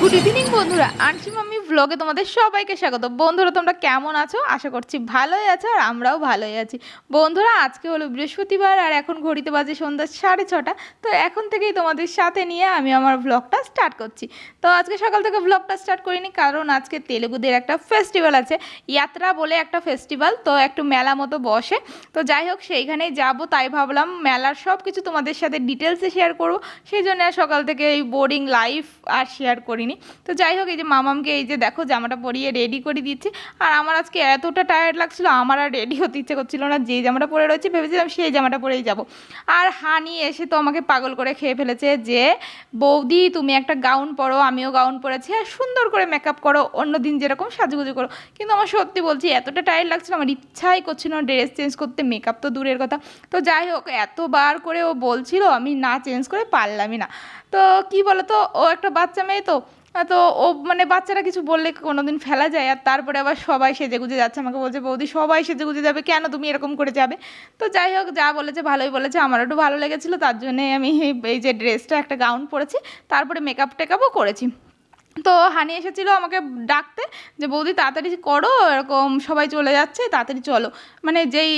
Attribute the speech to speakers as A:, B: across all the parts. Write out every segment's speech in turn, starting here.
A: Good evening বন্ধুরা, Anshi mummy ব্লগে তোমাদের সবাইকে স্বাগত। বন্ধুরা তোমরা কেমন আছো? আশা করছি ভালোই আছো, আর আমরাও ভালোই আছি। বন্ধুরা আজকে হলো বৃহস্পতিবার, আর এখন ঘড়িতে বাজে সন্ধ্যা 6:30। তো এখন থেকেই তোমাদের সাথে নিয়ে আমি আমার ব্লগটা স্টার্ট করছি। তো আজকে সকাল থেকে ব্লগটা স্টার্ট করিনি, কারণ আজকে তেলেগুদের একটা ফেস্টিভ্যাল আছে, ইয়াত্রা বলে একটা ফেস্টিভ্যাল। তো একটু মেলা মতো বসে, তো যাই হোক সেইখানেই যাব। তাই ভাবলাম মেলার সব কিছু তোমাদের সাথে ডিটেলসে শেয়ার করব, সেই জন্য সকাল থেকে এই বোরিং লাইফ আর শেয়ার করিনি। তো যাই হোক, এই যে মামামকে এই যে দেখো জামাটা পরিয়ে রেডি করে দিচ্ছি। আর আমার আজকে এতটা টায়ার্ড লাগছিল, আমার আর রেডি হতে ইচ্ছে করছিল না। যে জামাটা পরে রয়েছে ভেবেছিলাম সেই জামাটা পরেই যাব। আর হানি এসে তো আমাকে পাগল করে খেয়ে ফেলেছে যে, বৌদি তুমি একটা গাউন পরো, আমিও গাউন পরেছি, আর সুন্দর করে মেকআপ করো, অন্য দিন যেরকম সাজুগুজু করো। কিন্তু আমার সত্যি বলছি এতটা টায়ার্ড লাগছিল, আমার ইচ্ছাই করছিল না ড্রেস চেঞ্জ করতে, মেকআপ তো দূরের কথা। তো যাই হোক, এতবার করে ও বলছিল, আমি না চেঞ্জ করে পারলামই না। তো কি বলো তো, ও একটা বাচ্চা মেয়ে, তো ও মানে বাচ্চারা কিছু বললে কোনোদিন ফেলা যায়। আর তারপরে আবার সবাই সেজেগুজে যাচ্ছে, আমাকে বলছে বৌদি সবাই সেজেগুজে যাবে, কেন তুমি এরকম করে যাবে? তো যাই হোক, যা বলেছে ভালোই বলেছে, আমারও একটু ভালো লেগেছিলো, তার জন্যে আমি এই যে ড্রেসটা একটা গাউন পরেছি, তারপরে মেকআপ টেকআপও করেছি। তো হানি এসেছিলো আমাকে ডাকতে যে, বৌদি তাড়াতাড়ি করো, এরকম সবাই চলে যাচ্ছে, তাড়াতাড়ি চলো। মানে যেই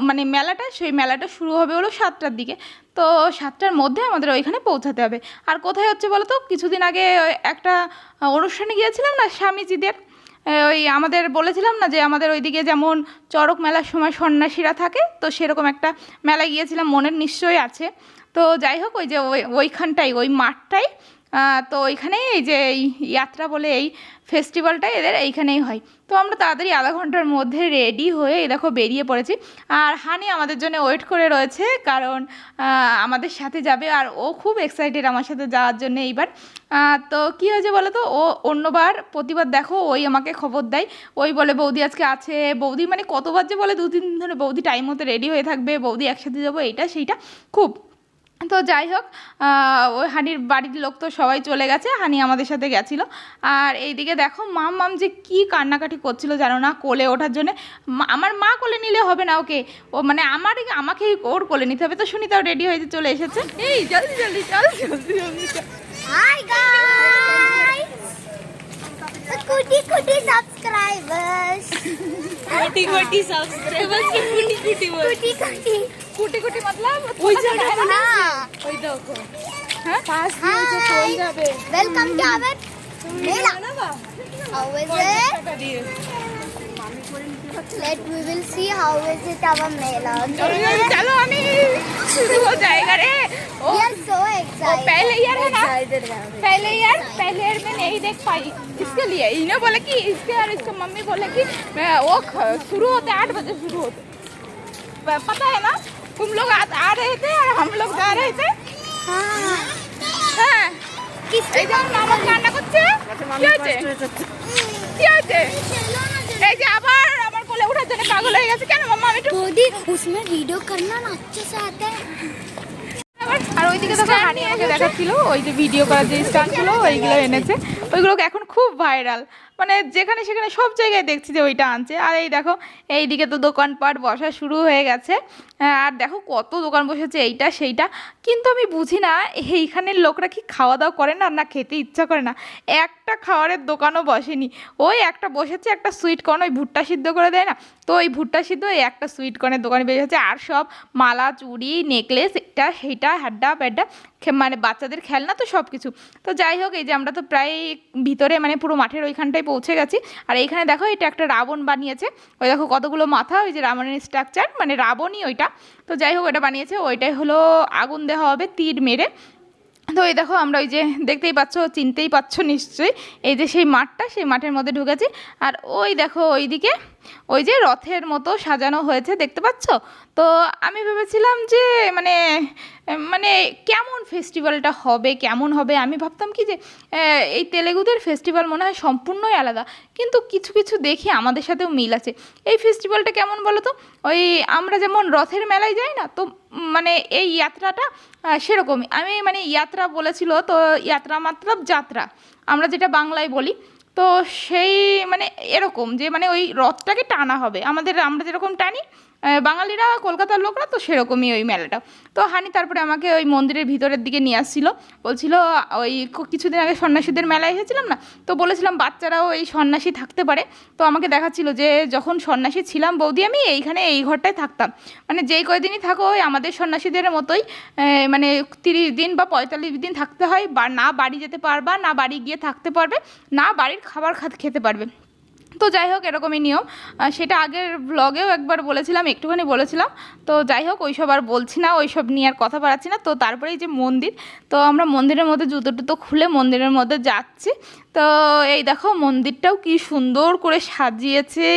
A: মানে মেলাটা, সেই মেলাটা শুরু হবে হলো 7টার দিকে। তো 7টার মধ্যে আমাদের ওইখানে পৌঁছাতে হবে। আর কোথায় হচ্ছে বলো তো, কিছুদিন আগে একটা অনুষ্ঠানে গিয়েছিলাম না স্বামীজিদের, ওই আমাদের বলেছিলাম না যে আমাদের ওইদিকে যেমন চড়ক মেলার সময় সন্ন্যাসীরা থাকে, তো সেরকম একটা মেলায় গিয়েছিলাম, মনের নিশ্চয়ই আছে। তো যাই হোক, ওই যে ওইখানটাই, ওই মাঠটাই, তো ওইখানেই এই যে এই যাত্রা বলে এই ফেস্টিভ্যালটা এদের এইখানেই হয়। তো আমরা তাড়াতাড়ি আধা ঘন্টার মধ্যে রেডি হয়ে এই দেখো বেরিয়ে পড়েছি। আর হানি আমাদের জন্য ওয়েট করে রয়েছে, কারণ আমাদের সাথে যাবে, আর ও খুব এক্সাইটেড আমার সাথে যাওয়ার জন্য এইবার। তো কী হয়েছে বলো তো, ও অন্যবার প্রতিবার দেখো ওই আমাকে খবর দেয়, ওই বলে বৌদি আজকে আছে, বৌদি মানে কতবার যে বলে 2-3 দিন ধরে, বৌদি টাইম মতো রেডি হয়ে থাকবে, বৌদি একসাথে যাবো, এইটা সেইটা খুব। তো যাই হোক, ওই হানির বাড়ির লোক তো সবাই চলে গেছে, হানি আমাদের সাথে গেছিলো। আর এইদিকে দেখো মাম যে কি কান্নাকাটি করছিল জানো না, কোলে ওঠার জন্যে। আমার মা কোলে নিলে হবে না ওকে, ও মানে আমাকেই ওর কোলে নিতে হবে। তো সুনিতাও রেডি হয়ে চলে এসেছে, এই জলদি জলদি চল, জলদি জলদি চল।
B: Hi guys! Kuti subscribers!
C: कुटी सब्सक्राइबर्स की कुटी बोल
B: Kuti
A: कुटी मतलब
C: ওই জায়গাটা না
B: हाँ
C: ওই দেখো
A: হ্যাঁ
C: পাস দিয়ে যে চল যাবে
B: welcome to our Mela. How is it?
C: টাকা দিয়ে
B: We will see how is it our Mela.
A: चलो हमें शुरू हो जाएगा रे।
B: We are so
A: वो
B: excited.
A: पहले ईयर है ना, पहले ईयर में नहीं देख पाई, इसके लिए इन्हें बोला कि इसके, और इसके मम्मी बोले कि वो शुरू होते 8 बजे शुरू होते। पता है ना, तुम लोग आ रहे थे और हम लोग जा रहे थे।
B: हाँ.
A: হ্যাঁ,
B: किसके
A: এই যে মামা কান্না করছে, কি হয়েছে কি হয়েছে? এই যে আবার আমার কোলে ওঠার জন্য পাগল হয়ে গেছে। কেন মাম্মা? আমি একটু
B: मोदी उसमें वीडियो करना ना अच्छे से आता है.
A: আর ওইদিকে তখন হানি আমাকে দেখাচ্ছিল ওই যে ভিডিও করার যে স্ট্যান্ডগুলো, ওইগুলো এনেছে, ওইগুলো এখন খুব ভাইরাল, মানে যেখানে সেখানে সব জায়গায় দেখছি যে ওইটা আনছে। আর এই দেখো এইদিকে তো দোকানপাট বসা শুরু হয়ে গেছে, আর দেখো কত দোকান বসেছে, এইটা সেইটা। কিন্তু আমি বুঝি না এইখানের লোকরা কি খাওয়া দাওয়া করে না, না খেতে ইচ্ছা করে না। একটা খাবারের দোকানও বসেনি, ওই একটা বসেছে একটা সুইট কর্ন, ওই ভুট্টা সিদ্ধ করে দেয় না, তো ওই ভুট্টা সিদ্ধ এই একটা সুইট কর্নের দোকানে বেরিয়েছে। আর সব মালা চুড়ি নেকলেস এটা সেইটা হ্যাড্ডা প্যাড্ডা, মানে বাচ্চাদের খেলনা তো সব কিছু। তো যাই হোক, এই যে আমরা তো প্রায় ভিতরে মানে পুরো মাঠের ওইখানটায় পৌঁছে গেছি। আর এইখানে দেখো এটা একটা রাবণ বানিয়েছে, ওই দেখো কতগুলো মাথা, ওই যে রাবণের স্ট্রাকচার, মানে রাবণই ওইটা। তো যাই হোক, ওটা বানিয়েছে, ওইটাই হলো আগুন দেওয়া হবে তীর মেরে। তো এই দেখো আমরা ওই যে দেখতেই পাচ্ছ, চিনতেই পাচ্ছ নিশ্চয়ই, এই যে সেই মাঠটা, সেই মাঠের মধ্যে ঢুকেছি। আর ওই দেখো ওইদিকে ওই যে রথের মতো সাজানো হয়েছে, দেখতে পাচ্ছ? তো আমি ভেবেছিলাম যে মানে মানে কেমন ফেস্টিভ্যালটা হবে, কেমন হবে। আমি ভাবতাম কি যে এই তেলেগুদের ফেস্টিভ্যাল মনে হয় সম্পূর্ণই আলাদা, কিন্তু কিছু কিছু দেখি আমাদের সাথেও মিল আছে। এই ফেস্টিভ্যালটা কেমন বলো তো, ওই আমরা যেমন রথের মেলায় যাই না, তো মানে এই যাত্রাটা সেরকমই। আমি মানে যাত্রা বলেছিল, তো যাত্রা মাত্র যাত্রা আমরা যেটা বাংলায় বলি, তো সেই মানে এরকম যে মানে ওই রথটাকে টানা হবে, আমরা যেরকম টানি বাঙালিরা কলকাতার লোকরা তো সেরকমই ওই মেলাটা। তো হানি তারপরে আমাকে ওই মন্দিরের ভিতরের দিকে নিয়ে আসছিল, বলছিল ওই কিছুদিন আগে সন্ন্যাসীদের মেলায় এসেছিলাম না, তো বলেছিলাম বাচ্চারাও এই সন্ন্যাসী থাকতে পারে। তো আমাকে দেখাচ্ছিল যে যখন সন্ন্যাসী ছিলাম বৌদি আমি এইখানে এই ঘরটায় থাকতাম, মানে যেই কয়দিনই থাকো ওই আমাদের সন্ন্যাসীদের মতোই মানে 30 দিন বা 45 দিন থাকতে হয়, বা না বাড়ি যেতে পারবা, না বাড়ি গিয়ে থাকতে পারবে, না বাড়ির খাবার খেতে পারবে। তো যাই হোক এরকমই নিয়ম। সেটা আগের ব্লগেও একবার বলেছিলাম, একটুখানি বলেছিলাম। তো যাই হোক ওইসব আর বলছি না, ওইসব নিয়ে আর কথা বাড়াচ্ছি না। তো তারপরে এই যে মন্দির, তো আমরা মন্দিরের মধ্যে জুতো টুতো খুলে মন্দিরের মধ্যে যাচ্ছি। তো এই দেখো মন্দিরটাও কি সুন্দর করে সাজিয়েছে,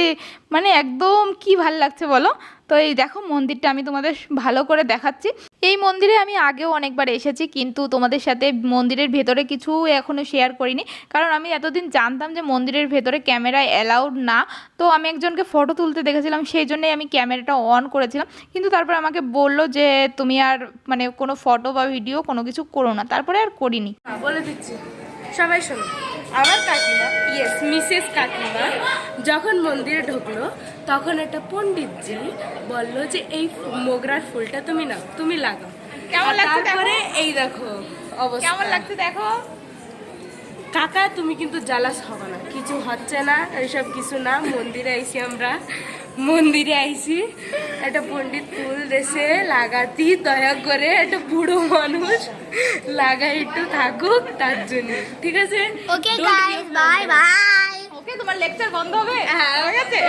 A: মানে একদম কি ভাল লাগছে বলো। তো এই দেখো মন্দিরটা আমি তোমাদের ভালো করে দেখাচ্ছি। এই মন্দিরে আমি আগেও অনেকবার এসেছি, কিন্তু তোমাদের সাথে মন্দিরের ভেতরে কিছু এখনও শেয়ার করিনি, কারণ আমি এতদিন জানতাম যে মন্দিরের ভেতরে ক্যামেরা অ্যালাউড না। তো আমি একজনকে ফটো তুলতে দেখেছিলাম, সেই জন্যই আমি ক্যামেরাটা অন করেছিলাম, কিন্তু তারপর আমাকে বললো যে তুমি আর মানে কোনো ফটো বা ভিডিও কোনো কিছু করো না, তারপরে আর করিনি।
C: বলে দিচ্ছি, সবাই শোনো। আমার কাকিমা, ইয়েস মিসেস কাকিমা, যখন মন্দিরে ঢুকলো তখন একটা পণ্ডিতজি বলল যে এই মোগরার ফুলটা তুমি নাও, তুমি লাগাও।
A: কেমন লাগছে দেখো?
C: তারপরে এই দেখো অবস্থা।
A: কেমন লাগছে দেখো।
C: কাকা তুমি কিন্তু জালাস হবে না, কিছু হচ্ছে না, এইসব কিছু না। মন্দিরে আইছি আমরা, মন্দিরে আইছি, একটা পণ্ডিত ফুল দেশে লাগাতি, দয়া করে একটা বুড়ো মানুষ লাগাই একটু থাকুক তার জন্য, ঠিক আছে?
B: Okay guys, bye bye.
A: Okay তোমার লেকচার বন্ধ হবে? হ্যাঁ হয়ে গেছে।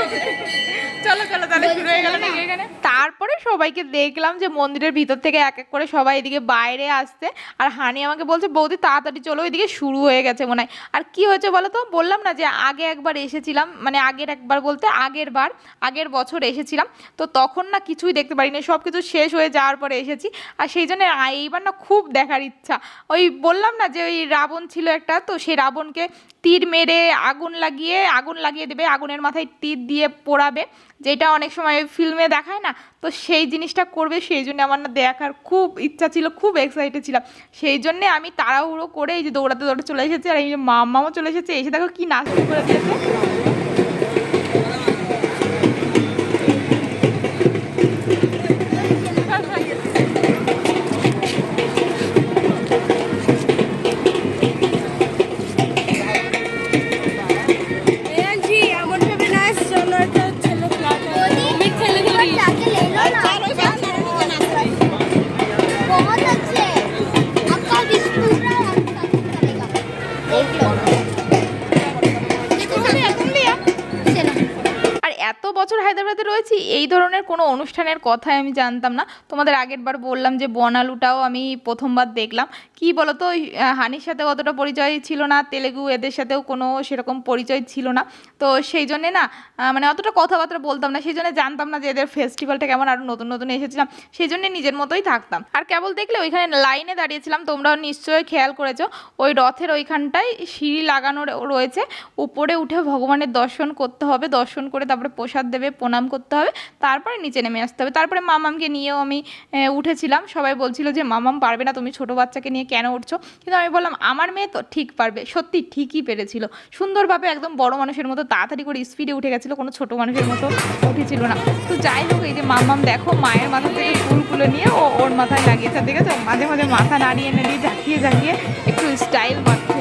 A: চলো চলো তাহলে শুরু হয়ে গেল নাকি এখানে। তারপরে সবাইকে দেখলাম যে মন্দিরের ভিতর থেকে এক এক করে সবাই এদিকে বাইরে আসছে, আর হানি আমাকে বলছে বৌদি তাড়াতাড়ি চলো, এদিকে শুরু হয়ে গেছে মনে হয়। আর কি হয়েছে বলো তো, বললাম না যে আগে একবার এসেছিলাম, মানে আগের একবার বলতে আগের বছর এসেছিলাম, তো তখন না কিছুই দেখতে পারিনি, সব কিছু শেষ হয়ে যাওয়ার পরে এসেছি। আর সেই জন্য এইবার না খুব দেখার ইচ্ছা। ওই বললাম না যে ওই রাবণ ছিল একটা, তো সেই রাবণকে তীর মেরে আগুন লাগিয়ে দেবে, আগুনের মাথায় তীর দিয়ে পোড়াবে, যেটা অনেক সময় ফিল্মে দেখায় না, তো সেই জিনিসটা করবে। সেই জন্য আমার না দেখার খুব ইচ্ছা ছিল, খুব এক্সাইটেড ছিলাম। সেই জন্যে আমি তাড়াহুড়ো করে এই যে দৌড়াতে দৌড়াতে চলে এসেছি, আর এই যে মামাও চলে এসেছে, এসে দেখো কি নাচ শুরু করে দিয়েছে।
B: जाके ले लो ना। बहुत अच्छे, आपका विष्णु पूरा करेगा। देख लो। चलो।
A: আর এত বছর হায়দ্রাবাদে রয়েছি, এই ধরনের কোনো অনুষ্ঠানের কথাই আমি জানতাম না। তোমাদের আগের বার বললাম যে বনালুটাও আমি প্রথমবার দেখলাম। কি বলতো হানির সাথে অতটা পরিচয় ছিল না, তেলেগু এদের সাথেও কোনো সেরকম পরিচয় ছিল না, তো সেই জন্যে না মানে অতটা কথাবার্তা বলতাম না, সেই জন্য জানতাম না যে এদের ফেস্টিভ্যালটা কেমন। আর নতুন নতুন এসেছিলাম, সেই জন্যে নিজের মতোই থাকতাম। আর কেবল দেখলে ওইখানে লাইনে দাঁড়িয়েছিলাম, তোমরাও নিশ্চয়ই খেয়াল করেছো, ওই রথের ওইখানটায় সিঁড়ি লাগানো রয়েছে, উপরে উঠে ভগবানের দর্শন করতে হবে, দর্শন করে তারপরে প্রসাদ দেবে, প্রণাম করতে হবে, তারপরে নিচে নেমে আসতে হবে। তারপরে মামামকে নিয়েও আমি উঠেছিলাম। সবাই বলছিল যে মামাম পারবে না, তুমি ছোটো বাচ্চাকে নিয়ে কেন উঠছো, কিন্তু আমি বললাম আমার মেয়ে তো ঠিক পারবে। সত্যি ঠিকই পেরেছিল, সুন্দরভাবে একদম বড় মানুষের মতো তাড়াতাড়ি করে স্পিডে উঠে গেছিলো, কোনো ছোটো মানুষের মতো উঠেছিল না। তো যাই হোক এই যে মামাম দেখো মায়ের মাথা থেকে ফুলগুলো নিয়ে ওর মাথায় লাগিয়েছে, দেখেছো মাঝে মাঝে মাথা নাড়িয়ে ঝাঁকিয়ে একটু স্টাইল মারছে।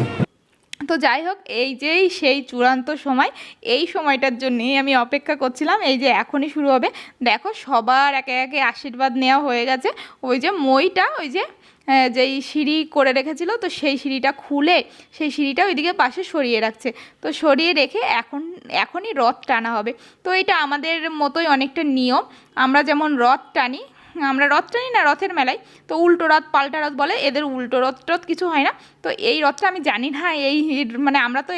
A: তো যাই হোক এই যেই সেই চূড়ান্ত সময়, এই সময়টার জন্যেই আমি অপেক্ষা করছিলাম। এই যে এখনই শুরু হবে, দেখো সবার একে একে আশীর্বাদ নেওয়া হয়ে গেছে। ওই যে মইটা ওই যে যেই সিঁড়ি করে রেখেছিল, তো সেই সিঁড়িটা খুলে সেই সিঁড়িটা ওইদিকে পাশে সরিয়ে রাখছে, তো সরিয়ে রেখে এখনই রথ টানা হবে। তো এটা আমাদের মতোই অনেকটা নিয়ম, আমরা যেমন রথ টানি, আমরা রথ টানি না রথের মেলায়, তো উল্টো রথ পাল্টা রথ বলে, এদের উল্টো রথ টথ কিছু হয় না। তো এই রথটা আমি জানি না, এই মানে আমরা তো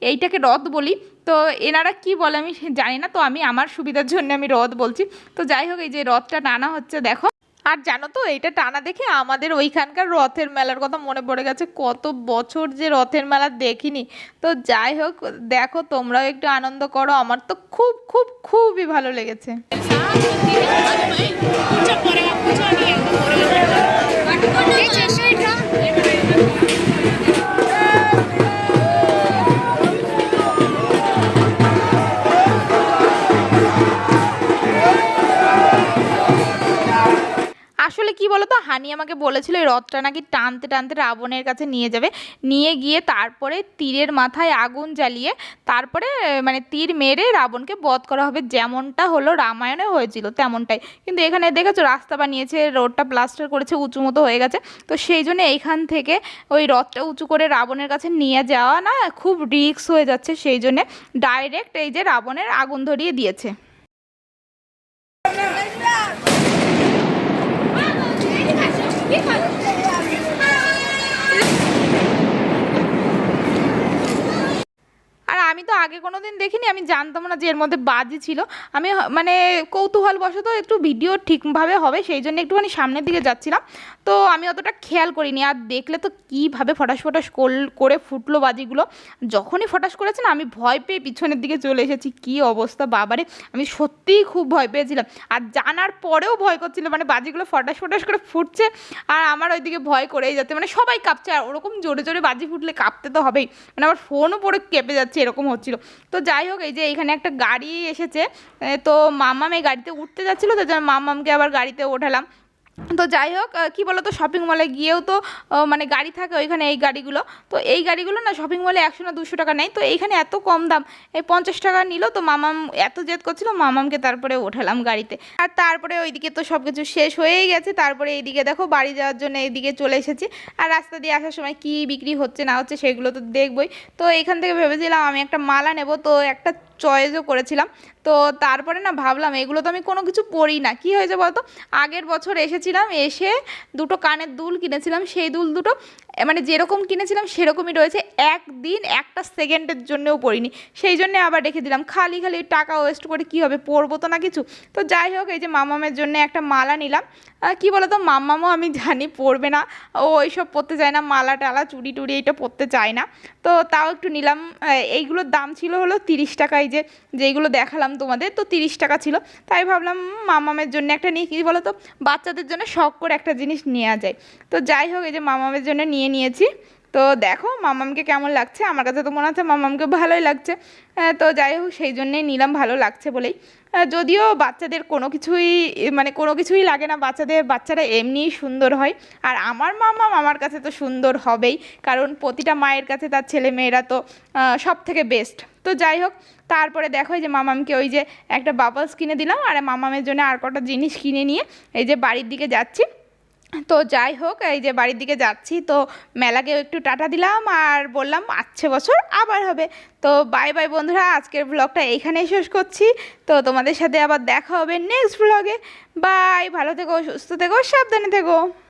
A: এইটাকে রথ বলি, তো এনারা কি বলে আমি জানি না, তো আমি আমার সুবিধার জন্য আমি রথ বলছি। তো যাই হোক এই যে রথটা টানা হচ্ছে দেখো। আর জানো তো এইটা টানা দেখে আমাদের ওইখানকার রথের মেলার কথা মনে পড়ে গেছে, কত বছর যে রথের মেলা দেখিনি। তো যাই হোক দেখো তোমরাও একটু আনন্দ করো, আমার তো খুব খুব খুবই ভালো লেগেছে। হানি আমাকে বলেছিল এই রথটা নাকি টানতে টানতে রাবণের কাছে নিয়ে যাবে, নিয়ে গিয়ে তারপরে তীরের মাথায় আগুন জ্বালিয়ে তারপরে মানে তীর মেরে রাবণকে বধ করা হবে, যেমনটা হলো রামায়ণে হয়েছিল তেমনটাই। কিন্তু এখানে দেখেছো রাস্তা বানিয়েছে, রোডটা প্লাস্টার করেছে, উঁচু মতো হয়ে গেছে। তো সেই জন্য এইখান থেকে ওই রথটা উঁচু করে রাবণের কাছে নিয়ে যাওয়া না খুব রিস্ক হয়ে যাচ্ছে, সেই জন্যে ডাইরেক্ট এই যে রাবণের আগুন ধরিয়ে দিয়েছে। আর আমি তো আগে কোনো দিন দেখিনি, আমি জানতাম না যে এর মধ্যে বাজি ছিল। আমি মানে কৌতূহলবশত একটু ভিডিও ঠিকভাবে হবে সেই জন্য একটুখানি সামনের দিকে যাচ্ছিলাম, তো আমি অতটা খেয়াল করিনি। আর দেখলে তো কীভাবে ফটাস ফটাস করে ফুটলো বাজিগুলো। যখনই ফটাস করেছে না আমি ভয় পেয়ে পিছনের দিকে চলে এসেছি। কী অবস্থা বাবারে, আমি সত্যিই খুব ভয় পেয়েছিলাম। আর জানার পরেও ভয় করছিল, মানে বাজিগুলো ফটাস ফটাস করে ফুটছে আর আমার ওইদিকে ভয় করেই যাচ্ছে, মানে সবাই কাঁপছে। আর ওরকম জোরে জোরে বাজি ফুটলে কাঁপতে তো হবেই, মানে আমার ফোনও পরে কেঁপে যাচ্ছে এরকম হচ্ছিল। তো যাই হোক, এই যে এইখানে একটা গাড়ি এসেছে, তো মাম্মাম এই গাড়িতে উঠতে যাচ্ছিলো, তো মাম্মামকে আবার গাড়িতে ওঠালাম। তো যাই হোক, কী বলো তো, শপিং মলে গিয়েও তো মানে গাড়ি থাকে ওইখানে, এই গাড়িগুলো। তো এই গাড়িগুলো না শপিং মলে 100 না 200 টাকা নেয়, তো এইখানে এত কম দাম, এই 50 টাকা নিল। তো মামাম এত জেদ করছিল, মামামকে তারপরে ওঠালাম গাড়িতে। আর তারপরে ওইদিকে তো সব কিছু শেষ হয়েই গেছে, তারপরে এইদিকে দেখো বাড়ি যাওয়ার জন্য এইদিকে চলে এসেছি। আর রাস্তা দিয়ে আসার সময় কী বিক্রি হচ্ছে না হচ্ছে সেগুলো তো দেখবই। তো এখান থেকে ভেবেছিলাম আমি একটা মালা নেব, তো একটা চয়েসও করেছিলাম। তো তারপরে না ভাবলাম এগুলো তো আমি কোনো কিছু পরি না, কি হয়েছে বলতো, আগের বছর এসেছিলাম, এসে দুটো কানের দুল কিনেছিলাম, সেই দুল দুটো মানে যেরকম কিনেছিলাম সেরকমই রয়েছে, একদিন একটা সেকেন্ডের জন্যও পরিনি, সেই জন্যে আবার রেখে দিলাম। খালি খালি টাকা ওয়েস্ট করে কী হবে, পরবো তো না কিছু। তো যাই হোক, এই যে মামামের জন্য একটা মালা নিলাম। কি বলতো, মাম্মামও আমি জানি পরবে না, ও এইসব পরতে চায় না, মালা টালা চুড়ি টুড়ি এইটা পরতে চায় না। তো তাও একটু নিলাম। এইগুলোর দাম ছিল হলো 30 টাকা, এই যে যেইগুলো দেখালাম তোমাদের, তো 30 টাকা ছিল। তাই ভাবলাম মামামের জন্য একটা নিই, কী বলো তো, বাচ্চাদের জন্য শখ করে একটা জিনিস নেওয়া যায়। তো যাই হোক, এই যে মামামের জন্য নিয়ে নিয়েছি। তো দেখো মামামকে কেমন লাগছে, আমার কাছে তো মনে হচ্ছে মামামকে ভালোই লাগছে। তো যাই হোক, সেই জন্যেই নিলাম, ভালো লাগছে বলেই। যদিও বাচ্চাদের কোনো কিছুই মানে কোনো কিছুই লাগে না, বাচ্চারা এমনিই সুন্দর হয়। আর আমার মামাম আমার কাছে তো সুন্দর হবেই, কারণ প্রতিটা মায়ের কাছে তার ছেলে মেয়েরা তো সব থেকে বেস্ট। তো যাই হোক, তারপরে দেখো এই যে মামামকে ওই যে একটা বাবলস কিনে দিলাম, আর মামামের জন্য আর কটা জিনিস কিনে নিয়ে এই যে বাড়ির দিকে যাচ্ছি। তো যাই হোক, এই যে বাড়ির দিকে যাচ্ছি, তো মেলাকেও একটু টাটা দিলাম আর বললাম আসছে বছর আবার হবে। তো বাই বাই বন্ধুরা, আজকের ব্লগটা এইখানেই শেষ করছি। তো তোমাদের সাথে আবার দেখা হবে নেক্সট ব্লগে। বাই, ভালো থেকো, সুস্থ থেকো, সাবধানে থেকো।